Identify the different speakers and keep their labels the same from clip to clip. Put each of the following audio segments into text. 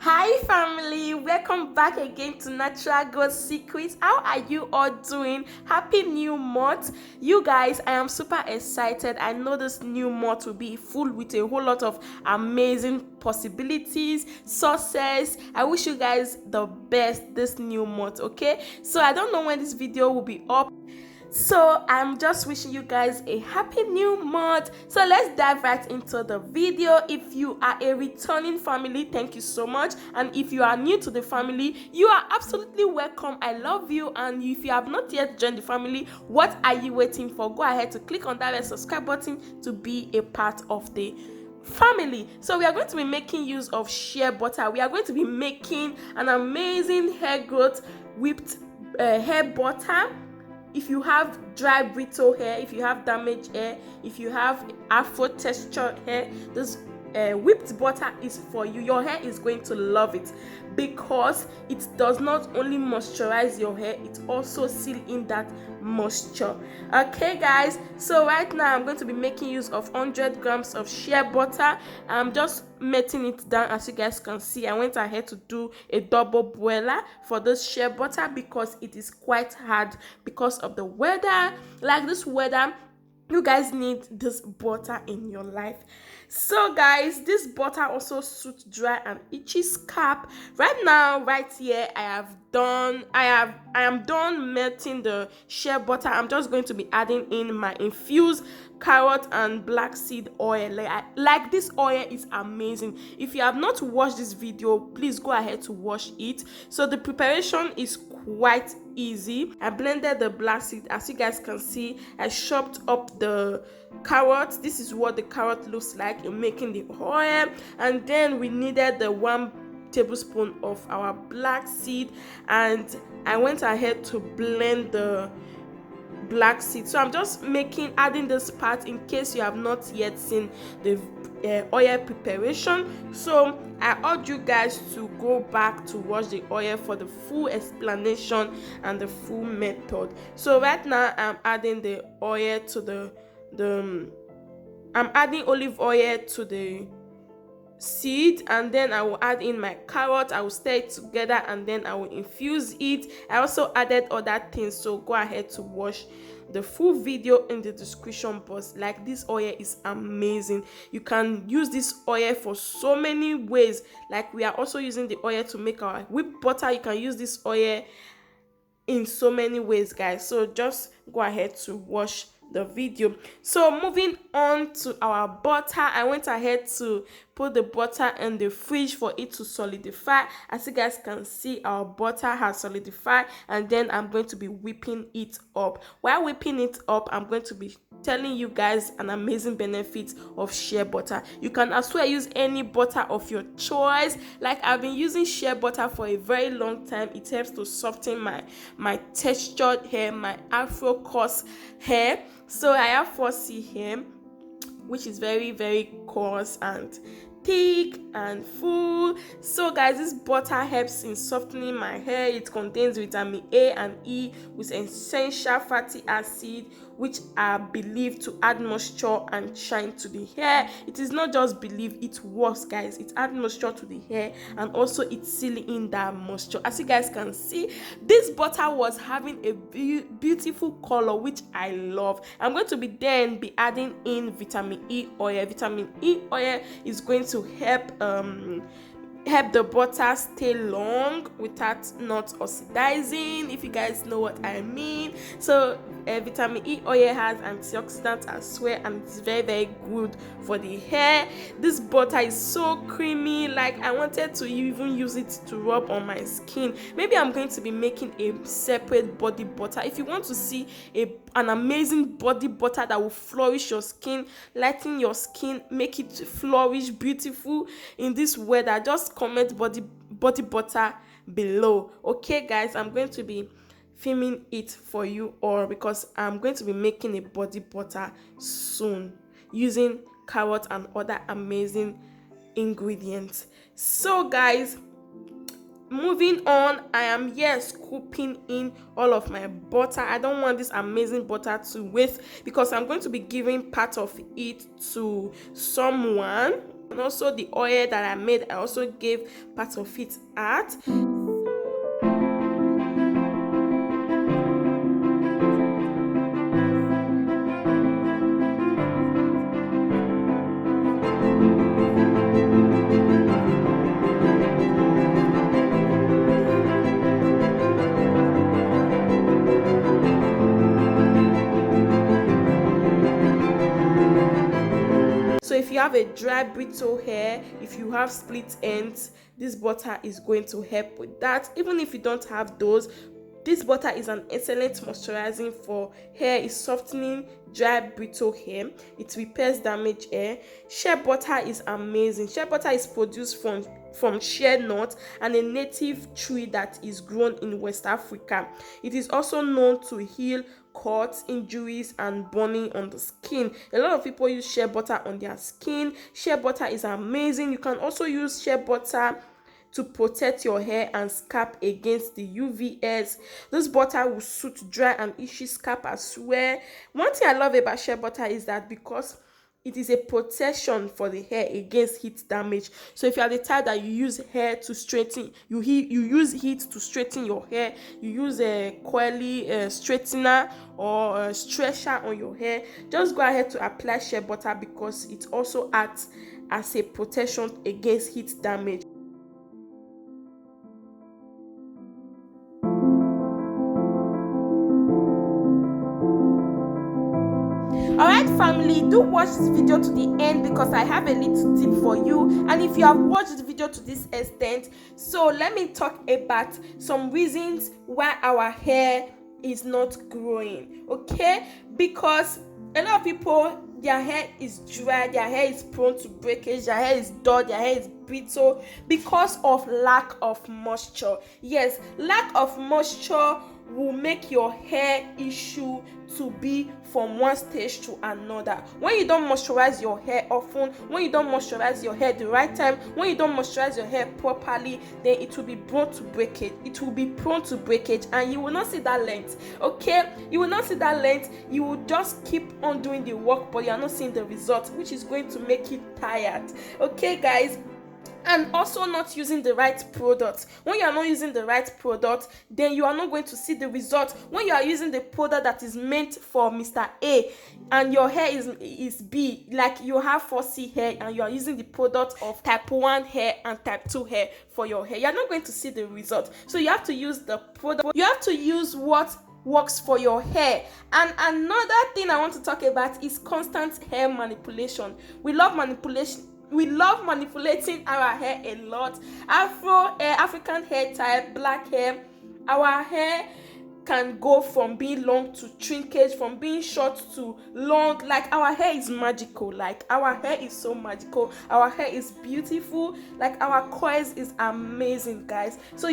Speaker 1: Hi family, welcome back again to Natural Growth Secrets. How are you all doing? Happy new month. You guys, I am super excited. I know this new month will be full with a whole lot of amazing possibilities, success. I wish you guys the best this new month, okay? So I don't know when this video will be up. So I'm just wishing you guys a happy new month. So let's dive right into the video. If you are a returning family, thank you so much. And if you are new to the family, you are absolutely welcome. I love you. And if you have not yet joined the family, what are you waiting for? Go ahead to click on that red subscribe button to be a part of the family. So we are going to be making use of shea butter. We are going to be making an amazing hair growth whipped hair butter. If you have dry brittle hair, if you have damaged hair, if you have afro textured hair, this whipped butter is for you. Your hair is going to love it because it does not only moisturize your hair, it also seal in that moisture. Okay guys, so right now I'm going to be making use of 100 grams of shea butter. I'm just melting it down. As you guys can see, I went ahead to do a double boiler for this shea butter because it is quite hard because of the weather. Like this weather, you guys need this butter in your life. So guys, this butter also suits dry and itchy scalp. Right now, right here, I am done melting the shea butter. I'm just going to be adding in my infused carrot and black seed oil. Like this oil is amazing. If you have not watched this video, please go ahead to watch it. So the preparation is quite easy. I blended the black seed. As you guys can see, I chopped up the carrot. This is what the carrot looks like in making the oil. And then we needed the 1 tablespoon of our black seed, and I went ahead to blend the black seed. So I'm just adding this part in case you have not yet seen the oil preparation. So I urge you guys to go back to watch the oil for the full explanation and the full method. So right now I'm adding the oil to I'm adding olive oil to the seed, and then I will add in my carrot. I will stir it together and then I will infuse it. I also added other things, so go ahead to watch the full video in the description box. Like this oil is amazing. You can use this oil for so many ways. Like we are also using the oil to make our whipped butter. You can use this oil in so many ways, guys. So just go ahead to watch the video. So moving on to our butter, I went ahead to put the butter in the fridge for it to solidify. As you guys can see, our butter has solidified, and then I'm going to be whipping it up. While whipping it up, I'm going to be telling you guys an amazing benefit of shea butter. You can as well use any butter of your choice. Like I've been using shea butter for a very long time. It helps to soften my textured hair, my afro coarse hair. So I have 4C hair, which is very, very coarse and thick and full. So guys, this butter helps in softening my hair. It contains vitamin A and E with essential fatty acid, which are believed to add moisture and shine to the hair. It is not just believed, it works, guys. It adds moisture to the hair, and also it's sealing in that moisture. As you guys can see, this butter was having a beautiful color, which I love. I'm going to be adding in vitamin E oil. Vitamin E oil is going to help the butter stay long without not oxidizing, if you guys know what I mean. So vitamin E oil has antioxidants as well, and it's very, very good for the hair. This butter is so creamy. Like I wanted to even use it to rub on my skin. Maybe I'm going to be making a separate body butter. If you want to see an amazing body butter that will flourish your skin, lighten your skin, make it flourish beautiful in this weather, just comment body butter below. Okay guys, I'm going to be filming it for you all because I'm going to be making a body butter soon using carrot and other amazing ingredients. So guys, moving on, I am here scooping in all of my butter. I don't want this amazing butter to waste because I'm going to be giving part of it to someone. And also the oil that I made, I also gave part of it out. So if you have a dry brittle hair, if you have split ends, this butter is going to help with that. Even if you don't have those, this butter is an excellent moisturizing for hair. It's softening dry brittle hair, it repairs damaged hair. Shea butter is amazing. Shea butter is produced from shea nut and a native tree that is grown in West Africa. It is also known to heal cuts, injuries, and burning on the skin. A lot of people use shea butter on their skin. Shea butter is amazing. You can also use shea butter to protect your hair and scalp against the UVS. This butter will suit dry and itchy scalp as well. One thing I love about shea butter is that because it is a protection for the hair against heat damage. So if you are the type that you use hair to straighten, you use heat to straighten your hair, you use a coily straightener or a stretcher on your hair, just go ahead to apply shea butter because it also acts as a protection against heat damage. Alright family, do watch this video to the end because I have a little tip for you, and if you have watched the video to this extent, so let me talk about some reasons why our hair is not growing. Okay, because a lot of people, their hair is dry, their hair is prone to breakage, their hair is dull, their hair is brittle because of lack of moisture. Yes, lack of moisture will make your hair issue to be from one stage to another. When you don't moisturize your hair often, when you don't moisturize your hair the right time, when you don't moisturize your hair properly, then it will be prone to breakage. It will be prone to breakage and you will not see that length. Okay, you will not see that length. You will just keep on doing the work, but you are not seeing the result, which is going to make you tired. Okay guys, and also not using the right product. When you are not using the right product, then you are not going to see the result. When you are using the product that is meant for Mr. A and your hair is B, like you have 4C hair and you are using the product of type 1 hair and type 2 hair for your hair, you are not going to see the result. So you have to use the product. You have to use what works for your hair. And another thing I want to talk about is constant hair manipulation. We love manipulating our hair a lot. African hair type, black hair, our hair can go from being long to shrinkage, from being short to long. Like our hair is magical. Like our hair is so magical. Our hair is beautiful. Like our coils is amazing, guys. So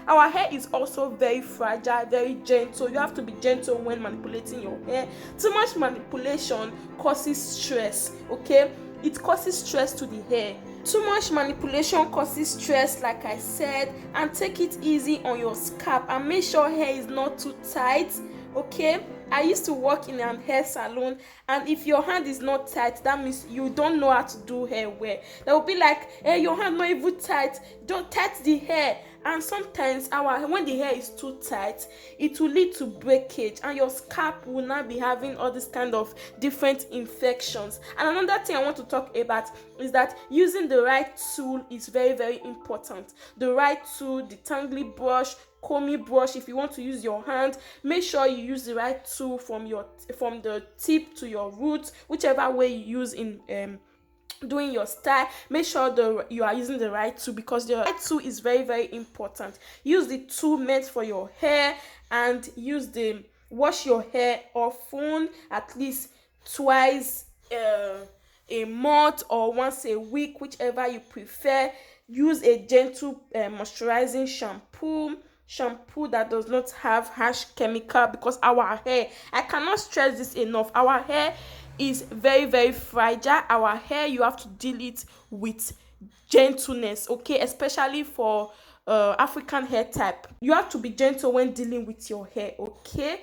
Speaker 1: our hair is also very fragile, very gentle. You have to be gentle when manipulating your hair. Too much manipulation causes stress. Okay, it causes stress to the hair. Too much manipulation causes stress, like I said, and take it easy on your scalp and make sure hair is not too tight. Okay, I used to work in a hair salon, and if your hand is not tight, that means you don't know how to do hair well. They will be like, hey, your hand not even tight, don't tight the hair. And sometimes when the hair is too tight, it will lead to breakage and your scalp will not be having all this kind of different infections. And another thing I want to talk about is that using the right tool is very, very important. The right tool, the tangly brush, combing brush. If you want to use your hand, make sure you use the right tool from the tip to your roots, whichever way you use in doing your style. Make sure you are using the right tool, because the right tool is very, very important. Use the tool meant for your hair, and wash your hair often, at least twice a month or once a week, whichever you prefer. Use a gentle moisturizing shampoo that does not have harsh chemical, because our hair, I cannot stress this enough, our hair is very, very fragile. Our hair, you have to deal it with gentleness. Okay, especially for African hair type, you have to be gentle when dealing with your hair. Okay,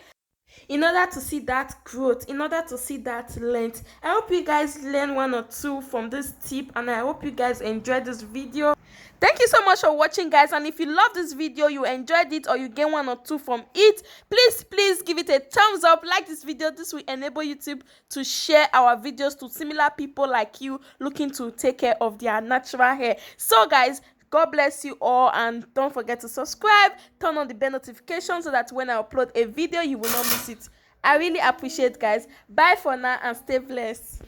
Speaker 1: in order to see that growth, in order to see that length. I hope you guys learn one or two from this tip, and I hope you guys enjoyed this video. Thank you so much for watching, guys, and if you love this video, you enjoyed it, or you gain one or two from it, please give it a thumbs up, like this video. This will enable YouTube to share our videos to similar people like you looking to take care of their natural hair. So guys, God bless you all, and don't forget to subscribe, turn on the bell notification so that when I upload a video, you will not miss it. I really appreciate, guys. Bye for now and stay blessed.